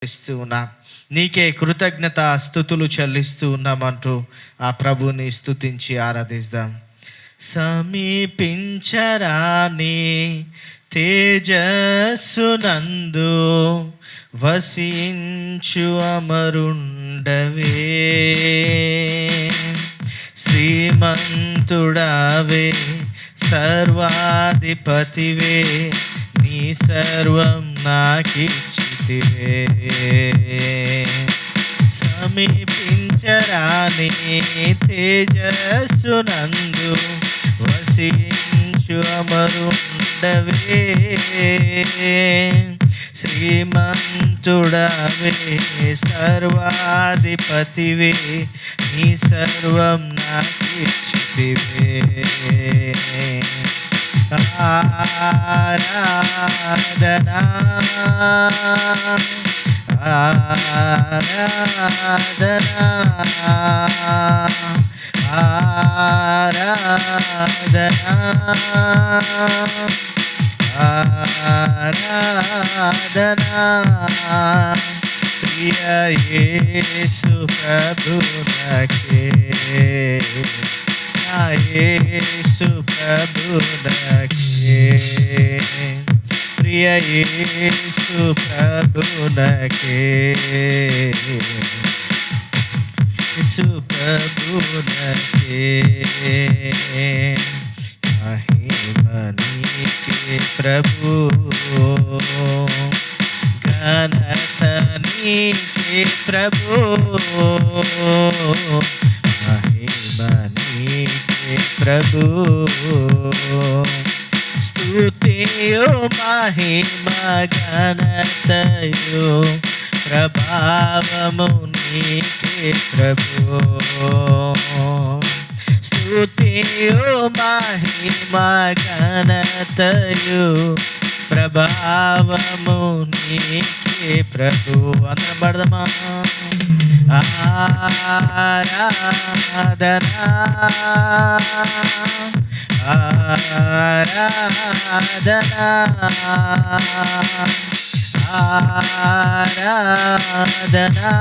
ఇస్తూ ఉన్నాం. నీకే కృతజ్ఞత స్తుతులు చెల్లిస్తూ ఉన్నామంటూ ఆ ప్రభుని స్తుతించి ఆరాధిస్తాం. సమీపించరాని తేజస్సునందు వసించు అమరుండవే, శ్రీమంతుడావే సర్వాధిపతివే, నీ సర్వం నాకిచ్చితివే. సమీపించరాని తేజస్సునందు వసించు అమరుండవే, శ్రీమంతుడవే సర్వాధిపతివే, నీ సర్వం నాకిచ్చితివే. ఆరాధనా ఆరాధనా ఆరాధనా ఆరాధనా ప్రియ యేసు ప్రభునకే, యేసు ప్రభునకే, ప్రియ యేసు ప్రభునకే, యేసు ప్రభునకే. మహిమ నీకే ప్రభు, ఘనత నీకే ప్రభు, మహిమ నీకే ప్రభు, స్తుతియు మహిమ ఘనతయు ప్రభావము నీకే ప్రభు, స్తుతియు మహిమ ఘనతయు ప్రభావము నీకే ప్రభు. అందరం పడదామా? ఆరాధనా ఆరాధనా ఆరాధనా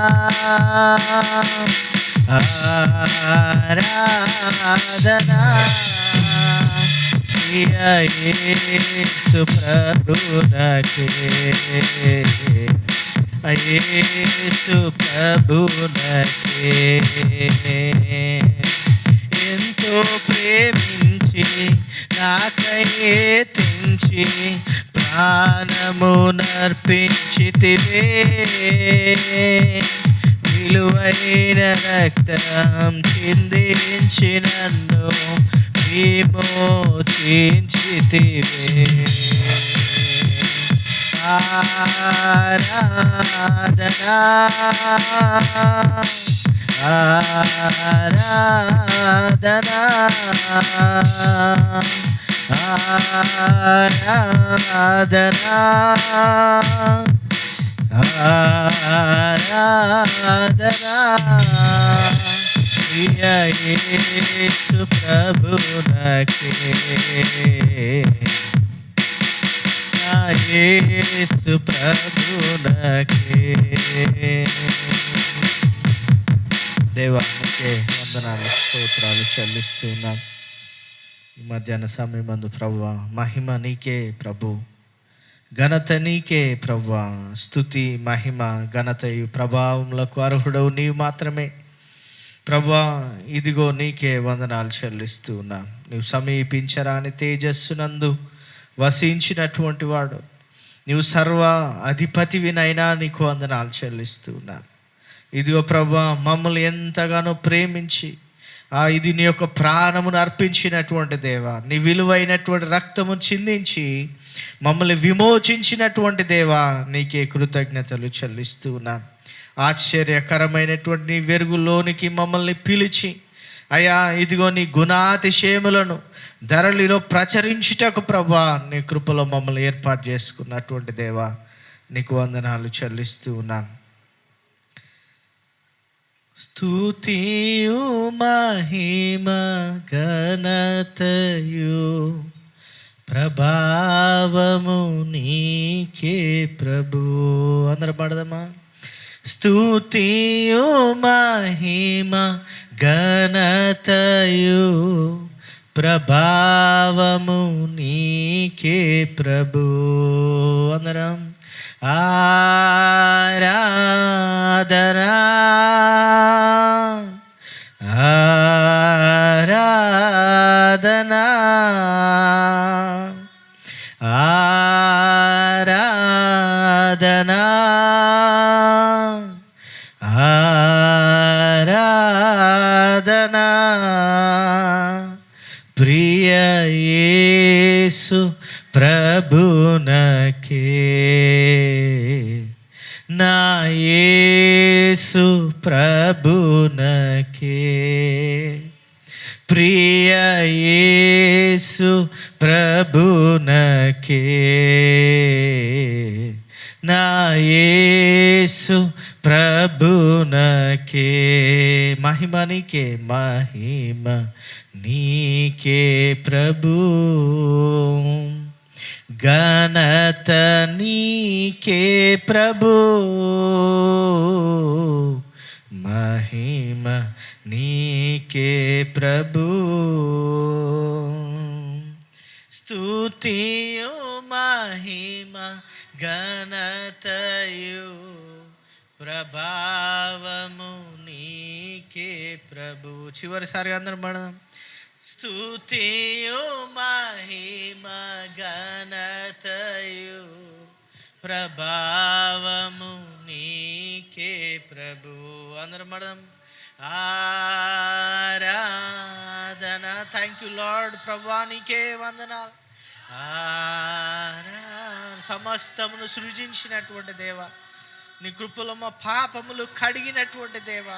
ఆరాధనా ప్రియ యేసు ప్రభునకే, యేసు ప్రభునకే. ఎంతో ప్రేమించి నాకై తెంచి ప్రాణము నర్పించితివే, విలువైన రక్తం చిందించి నన్ను విమోచించితివే. ఆరాధనా ఆరాధనా ఆరాధనా ఆరాధనా ప్రియ యేసు ప్రభునకే, యేసు ప్రభునకే. దేవానికి వందనాలు స్తోత్రాలు చెల్లిస్తున్నాం. ఈ మధ్యాహ్న సమయమందు ప్రభువా, మహిమ నీకే ప్రభు, ఘనత నీకే ప్రభువా. స్తుతి మహిమ ఘనతయు ప్రభావములకు అర్హుడవు నీవు మాత్రమే ప్రభువా. ఇదిగో నీకే వందనాలు చెల్లిస్తూ ఉన్నాం. నీవు సమీపించరాని తేజస్సునందు వసించినటువంటి వాడు, నీవు సర్వ అధిపతివినైనా నీకు వందనాలు చెల్లిస్తూ ఉన్నాం. ఇదిగో ప్రభువా, మమ్మల్ని ఎంతగానో ప్రేమించి ఇది నీ యొక్క ప్రాణమును అర్పించినటువంటి దేవా, నీ విలువైనటువంటి రక్తము చిందించి మమ్మల్ని విమోచించినటువంటి దేవా, నీకే కృతజ్ఞతలు చెల్లిస్తూ ఉన్నాం. ఆశ్చర్యకరమైనటువంటి నీ వెలుగులోనికి మమ్మల్ని పిలిచి అయ్యా, ఇదిగో నీ గుణాతిశయములను ధరలిలో ప్రచురించుటకు ప్రభువా, నీ కృపలో మమ్మల్ని ఏర్పాటు చేసుకున్నటువంటి దేవా, నీకు వందనాలు చెల్లిస్తూ ఉన్నాం. స్తుతియు మహిమ ఘనతయు ప్రభావము నీకే ప్రభు. అందరం పాడదామా? స్తుతియు మహిమ ఘనతయు ప్రభావము నీకే ప్రభు. అందరం ఆరాధనా ఆరాధనా ఆరాధనా ఆరాధనా ప్రియ యేసు ప్రభునకే, నా యేసు ప్రభునకే, ప్రియ యేసు ప్రభునకే, నా యేసు ప్రభునకే. మహిమ నీకే, మహిమ నీకే ప్రభు, ఘనత నీకే ప్రభు, మహిమ నీకే ప్రభు. స్తుతియు మహిమ ఘనతయు ప్రభావము నీకే ప్రభు. చివరిసారిగా అందరం పడదాం. స్తుతియు మహిమ ఘనతయు ప్రభావము నీకే ప్రభు. అందరం పడదాం. ఆరాధన. Thank you lord. ప్రభువా నీకే వందనాలు. సమస్తమును సృజించినటువంటి దేవ, నీ కృపలో మా పాపములు కడిగినటువంటి దేవ,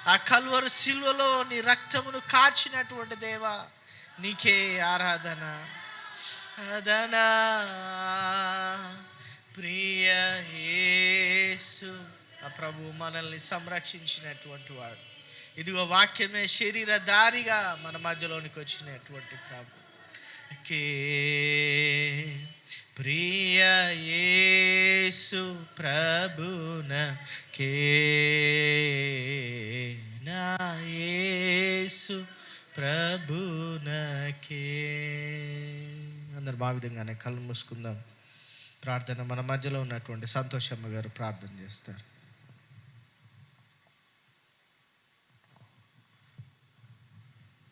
ఆ కల్వరు సిలువలో నీ రక్తమును కార్చినటువంటి దేవ, నీకే ఆరాధన. ఆరాధన ప్రియ యేసు. ఆ ప్రభు మనల్ని సంరక్షించినటువంటి వాడు. ఇదిగో వాక్యమే శరీరధారిగా మన మధ్యలోనికి వచ్చినటువంటి ప్రభు కే, ప్రియ యేసు ప్రభునకే, నా యేసు ప్రభునకే. అందరు మా విధంగానే కళ్ళు మూసుకుందాం. ప్రార్థన మన మధ్యలో ఉన్నటువంటి సంతోషమ్మ గారు ప్రార్థన చేస్తారు.